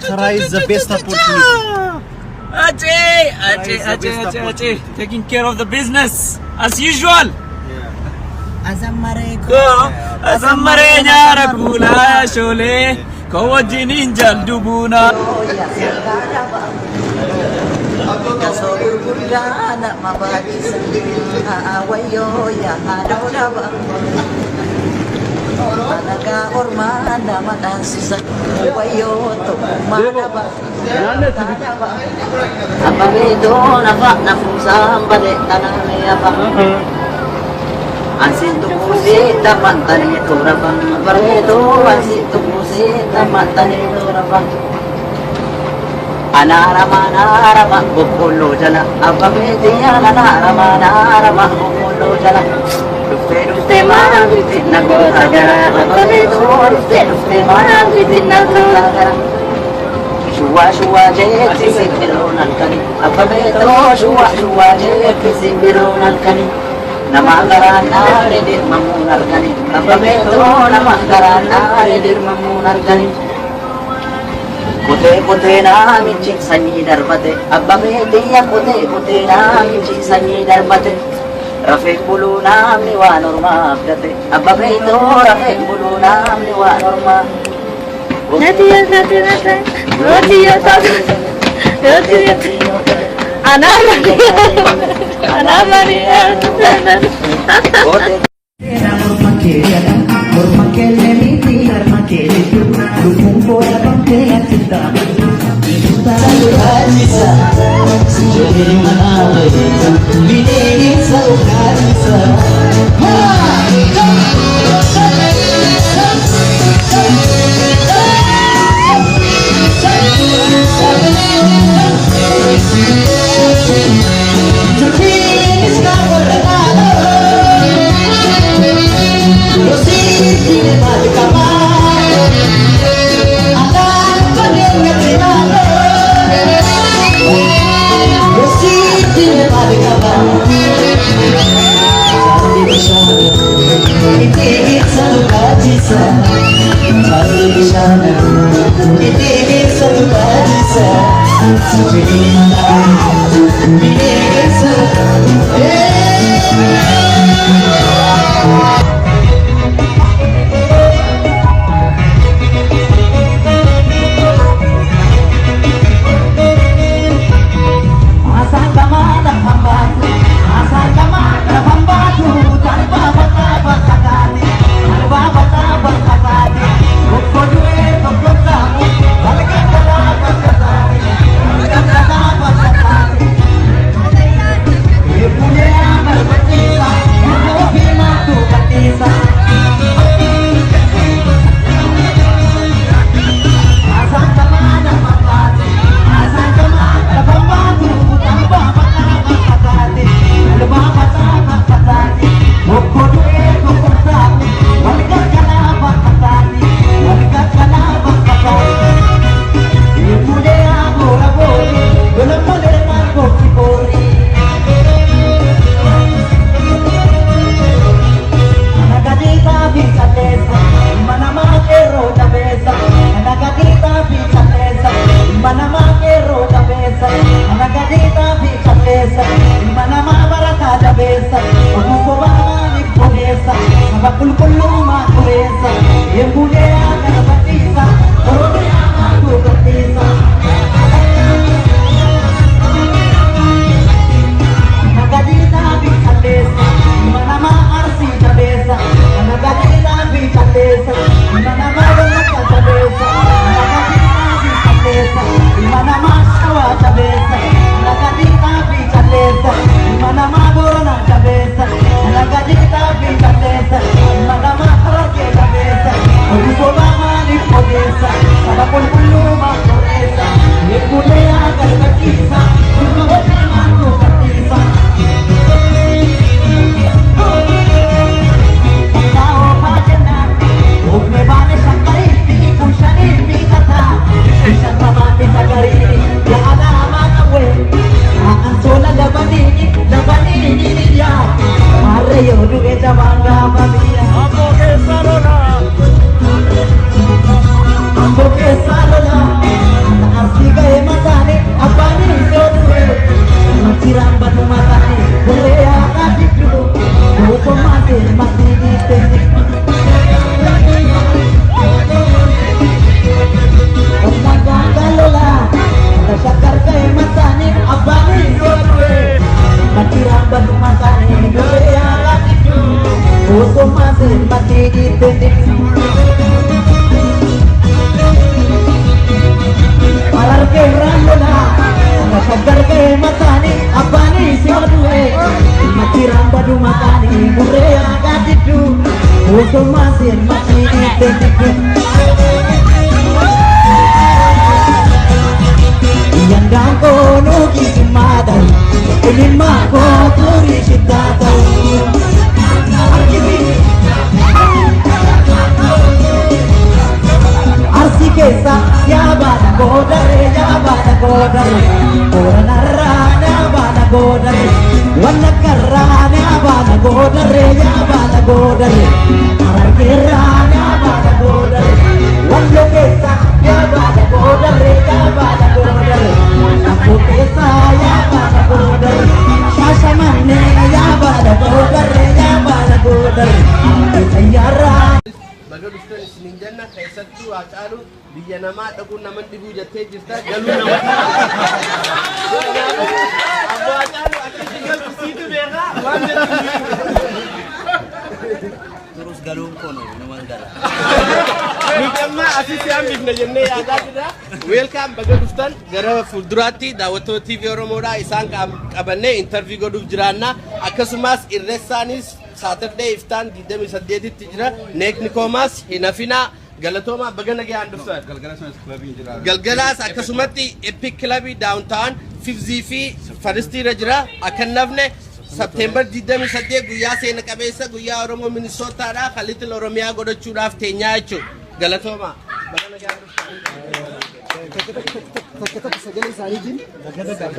Akara is the best opportunity. Ache, taking care of the business as usual. Azammare nyara kula shole kawajinin jaldubuna. Naga ormanda madansa wayo to manaba apa bedo nafa nafusam bale tanane apa asin tu musita mantani to rabang baredo asin tu musita mantani to rabang anara bukulu jala apa bedia anara bukulu jala Ruste marang bitin na gulagara Pagkabito ruste marang bitin na gulagara Shua jet kisibirunan kani Pagkabito shua jet kisibirunan kani Namagaran na redir mamunar kani Pagkabito namagaran na redir mamunar kani Kute na mincing sanyi darbate Pagkabito ya kute na mincing sanyi darbate Rafiq bulu nam ni wa norma abdate abba beito Rafiq bulu nam ni wa norma Roti ya godare ya bana godare Oranarana bana godare Wanakarana bana godare ya bana godare Aragirana bana godare Wallokesa ya bana godare ya bana godare Nakukesa ya bana godare Shashamane ya bana godare ya bana godare Itayara Baga dhuftan isinin janna keessattuu haa caalu biyya namaa dhaquun naman dhibuu jettee jirta galuu nama abbo haa caalu akkatti galchisiitu beekaa waan Terus galung kono naman gala. nuti amma asii hambifna jennee yaadaa jirra weelkaam baga dhuftan gara fuulduraatti daawwattoota TV Oromoodhaa isaan qabannee interview godhuuf jiraanna akkasumas irreessaanis Saturday iftaan 28tti jira neekni koomaas hinafina galatooma bagana gaan dhuftan galgalaas akkasumatti epic club downtown 50 fi faristiira jira akka nafne September 28 guyyaa seena qabeessa guyyaa Oromoo Minnesotaadhaa Kalitil Oromiyaa godhachuudhaaf teenyaa jechuudha galatooma bagana gaan dhuftan Sagalee isaaniitiin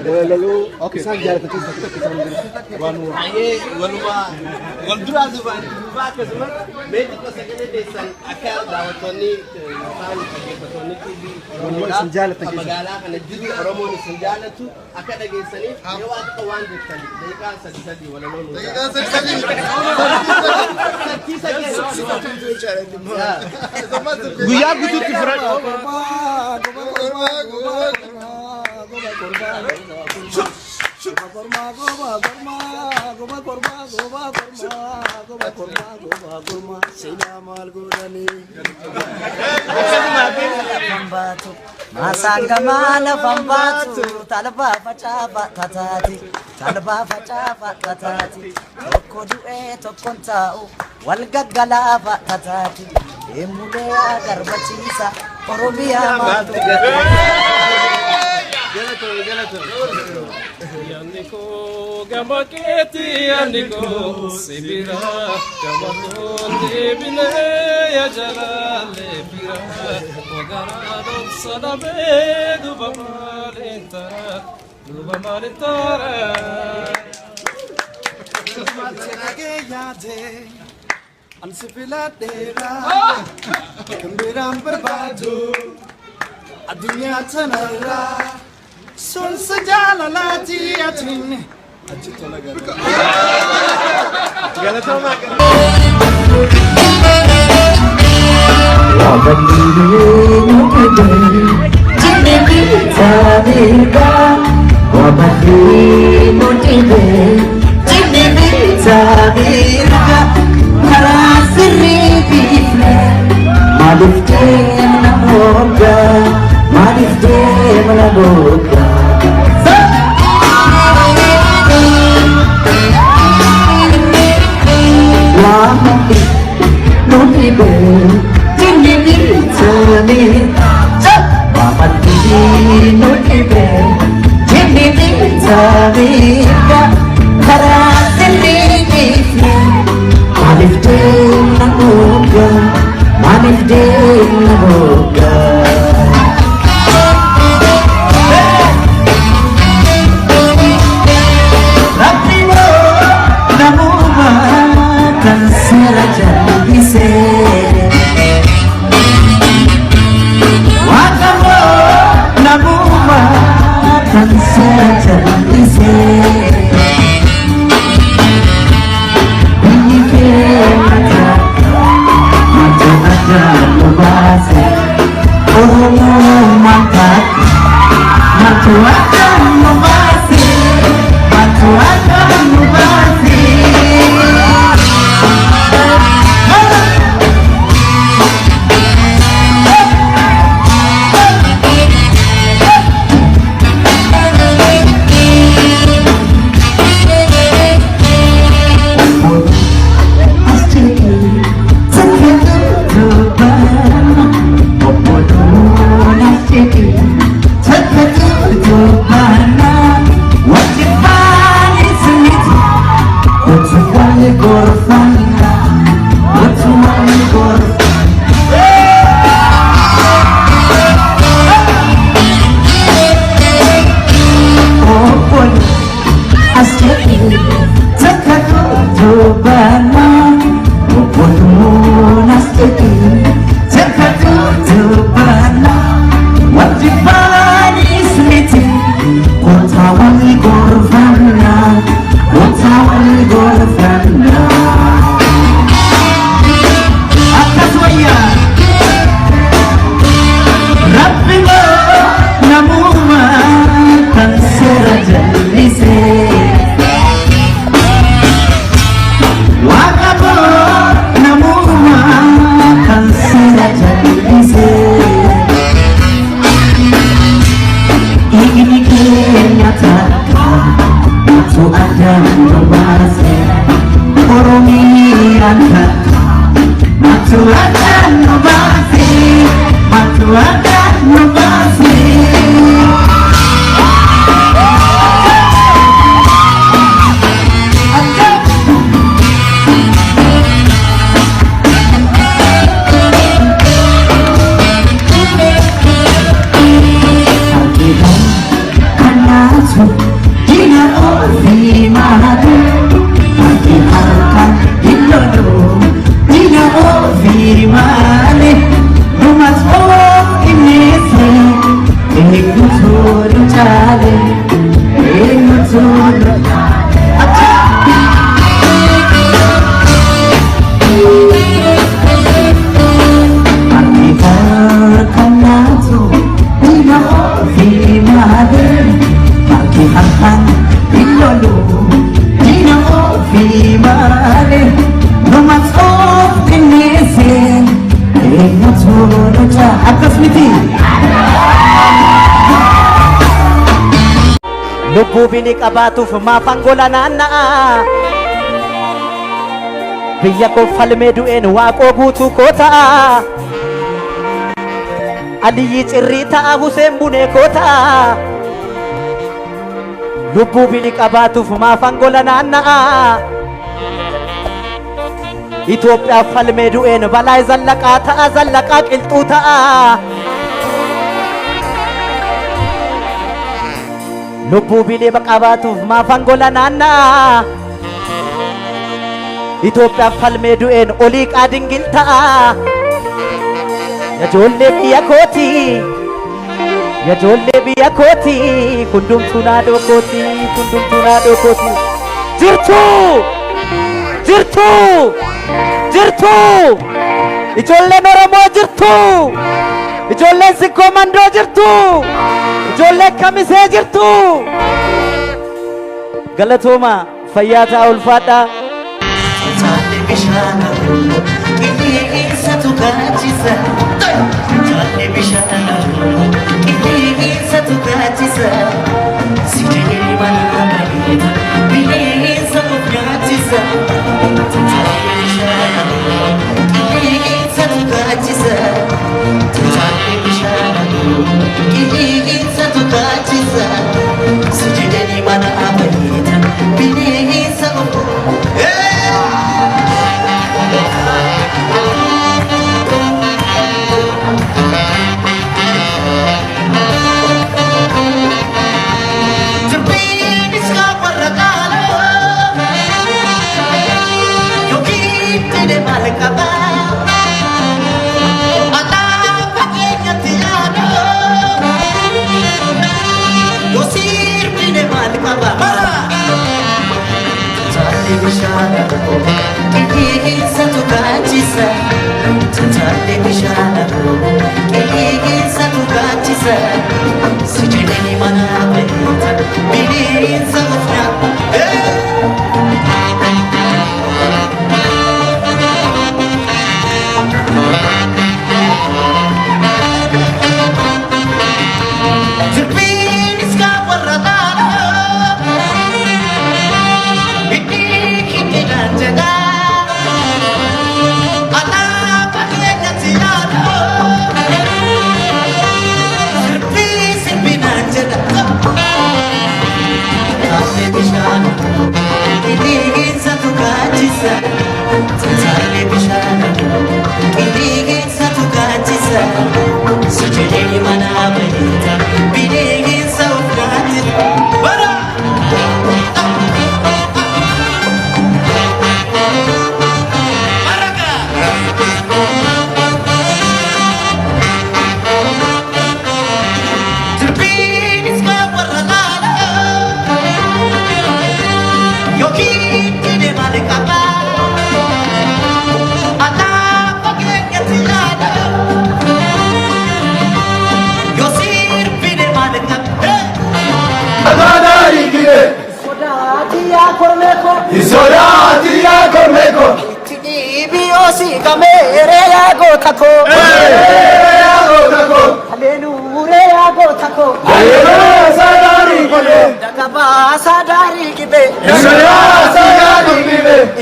galaloo isaan jaallatanii Aye, wal duraa dhufan akkasumas meetii sagalee deessan akka daawwattoonni yookaan dhaggeeffattoonni TV isin jaallatan magaalaa kana jiru Oromoon isin jaallatu akka dhageessaniif yoo akka waan jettan daqiiqaa sadii walaloo nu guyyaa guutuutti fudhadhu. Masangamana bambatu talba facafa tatati tokko du'e tokkon taa'u wal gaggalafa tatati emulee garbachiisa Oromiyaa maatu Yaniko gamaketi yaniko sibira gamakon debile ya jalale bira ogara dom sadabe duba malintara Ansifiladera Kambiram berbadu Adunya tanara Sun sejala lati atin Ajito lagara galatooma Take it to lubbuu bini qabaatuuf maafan gola naanna'a biyya koo falmee du'een waaqoo guutuu koo ta'a Aliyyi cirrii ta'a Huseen bunee koo ta'a lubbuu bini qabaatuuf maafan gola naanna'a Itoophiyaaf falmee du'een balaa zallaqaa ta'a zallaqaa qilxuu ta'a lubbuu bini qabaatuuf maafan gola naanna'a Itoophiyaaf falmee du'een olii qaadingil ta'a Yajoollee biyya kooti Yajoollee biyya kooti kundumtuu naadoo kooti kundumtuu naadoo kooti jirtu ijoolleen Oromoo jirtu ijoolleen Sikkoo Mandoo jirtu ijoolleen Kamisee jirtu galatooma fayyaa ta'aa ulfaadha Jaalle bishaana qilleensa tukaachisa Jaalle bishaana qilleensa tukaachisa Sijee mana bareeda bineensa of nyaachisa Jaalle bishaana qilleensa tukaachisa Jaalle bishaana qilleensa tukaachisa Sijee mana bareeda bineensa of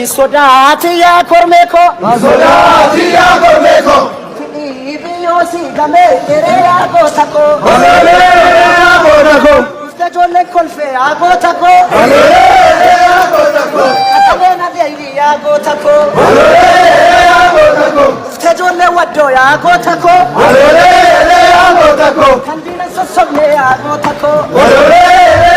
Sodati ya kormeko Sodati ya kormeko Ibiyosi game tere ya gotako Olele ya gotako Uste jolle kolfe ya gotako Olele ya gotako Atalena deili ya gotako Olele ya gotako Uste jolle waddo ya gotako Olele ya gotako Kandina sosoble ya gotako Olele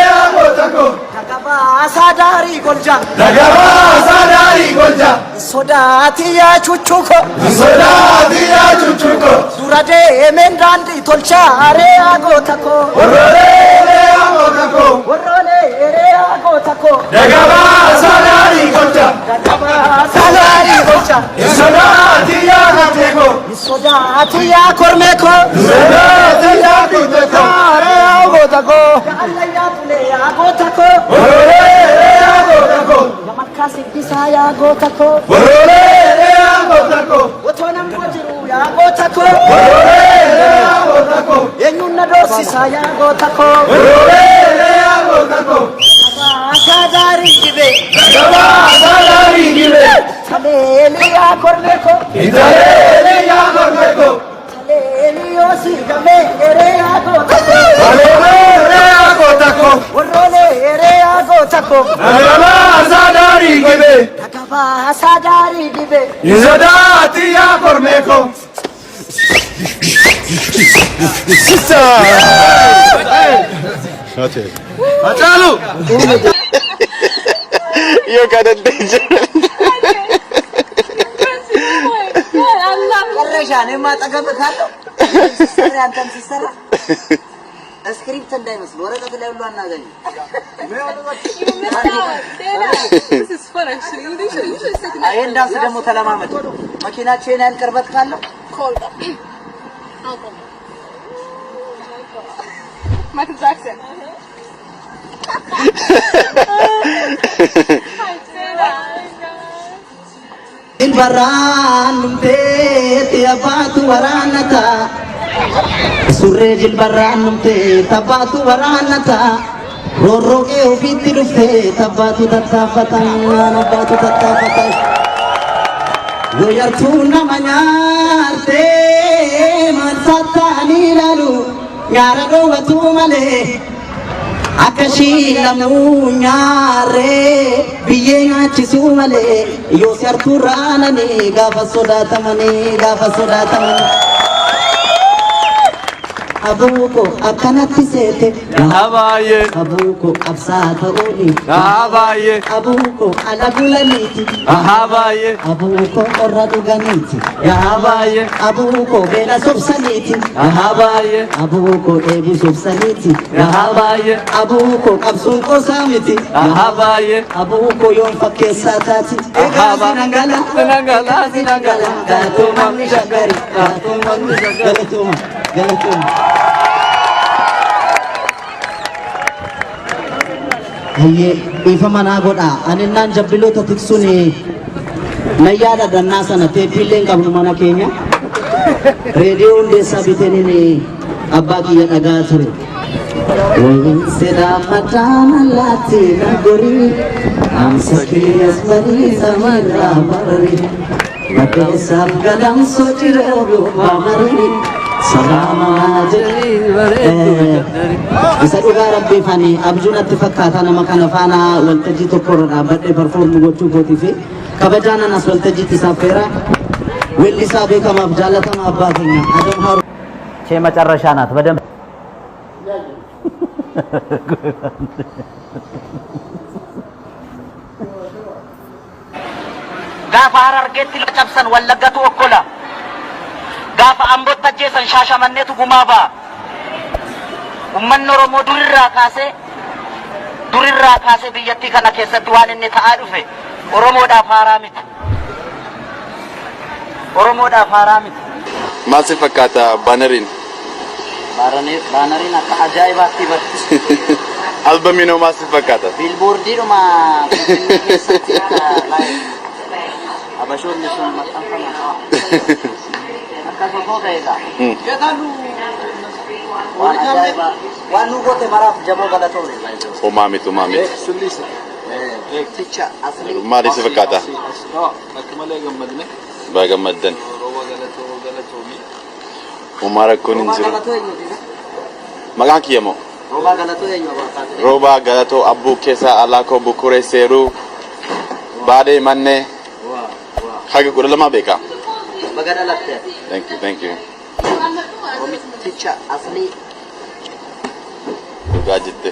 ya gotako Dagaba sadari golja Dagaba sadari golja Sodati ya chuchuko Sodati ya chuchuko Durade emendandi tolchare ya gotako Orole ya gotako Orole ya gotako Dagaba sadari golja Dagaba sadari golja Sodati ya gateko Sodati ya kormeko Sodati ya goteko Are ya gotako Allah ya tule ya gotako Orole ya gotako Yamakasi kisa ya gotako Orole ya gotako Otona mwajiru ya gotako Orole ya gotako Yenyuna dosi sa ya gotako Orole ya gotako tako. Sadari gibe. Gaba sadari gibe. Saleli ya kormeko. Itarele ya kormeko. Saleli osi game ere ya go. Alele ya tako. Orole ere ya go tako. Gaba sadari gibe. Gaba sadari gibe. Izadati ya kormeko. Achalu. Yo kadang danger. Karajane mata gaba kato. Sisara antam sisara. Script እንዳይመስል ወረቀት ላይ ሁሉ አናገኝ This is fun actually. You should sit in አይ እንዳስ ደግሞ ተለማመጥ መኪናቸው የናን ቅርበት ካለው cold. Michael Jackson. Jilbaraan numtee abbatu waraanata surree jilbaraan numtee abbatu waraanata rorroqee ofiitti dhuftee abbatu tattaafatan abbatu tattaafatan Goyartuu nama nyaartee mansaattaanii ilaalu nyaara dhoowwatu malee akkashii lamuu nyaarree biyyee nyaachisuu malee yoo si hartuu raananii gaafa sodaatamanii abuuko akkanatti seete Habaye, abuuko qabsaa ta'uuni habaye, abuuko ala bulaniiti habaye, abuuko qorra dhuganiiti habaye, abuuko beela sobsaniiti habaye, abuuko dheebu sobsaniiti habaye, abuuko qabsuun qosaa miti habaye, abuuko yoon fakkeessaa taati egaa sinangala sinangala, gaatuumamni shaggari galatuuma Hayyee ifa manaa godhaa ani naan jabbiloota tiksuun nayyaadha dannaa sana teeppiillee hin qabnu mana keenya reediyoo hundeessaa bitaniin abbaa kiyya dhagaa ture Sedap matana lati nagori Amsa kiyas bari samarra bari Matesap gadang sochire rupa mari Salama jari Isa dhugaa rabbii fani abjuunatti fakkaata nama kana faana waltajjii tokkorra dhaabbadhee performu gochuu kootii fi kabajaanan as waltajjiitti isaaf feera weellisaa beekamaaf jaalatamaa abbaa keenya Adam Haru ቼ መጨረሻ ናት በደንብ Gaafa Harargeetti cabsan Wallaggatu okkola gaafa Ambootti ajjeesan Shaashamanneetu gumaa ba'a ummanni Oromoo durirraa kaasee biyyattii kana keessatti waan inni ta'aa dhufe Oromoodhaaf haaraa miti Maal si fakkaata baanariin? Baanariin akka ajaa'ibaatti barti Albamiinoo maal si fakkaata? biilboordiidhuma Finfinnee keessatti abashoonni sun maxxanfama akkasuma koo ta'edha waan ajaa'ibaa waan nu goote maraaf jaboo galatoomne Uumaa miti. Ticha asli Maal si fakkaata? Baga gammaddan. Uumaa rakkoon hin jiru. Maqaan kiyya moo? Roba galatoo eenyu abaakaate Roobaa Galatoo Abbuu Keessaa Alaakoo Bukuree Seeruu Baadee Mannee haga 12 beekaa. bagada latte Thank you. Ticha asli Dhugaa jette.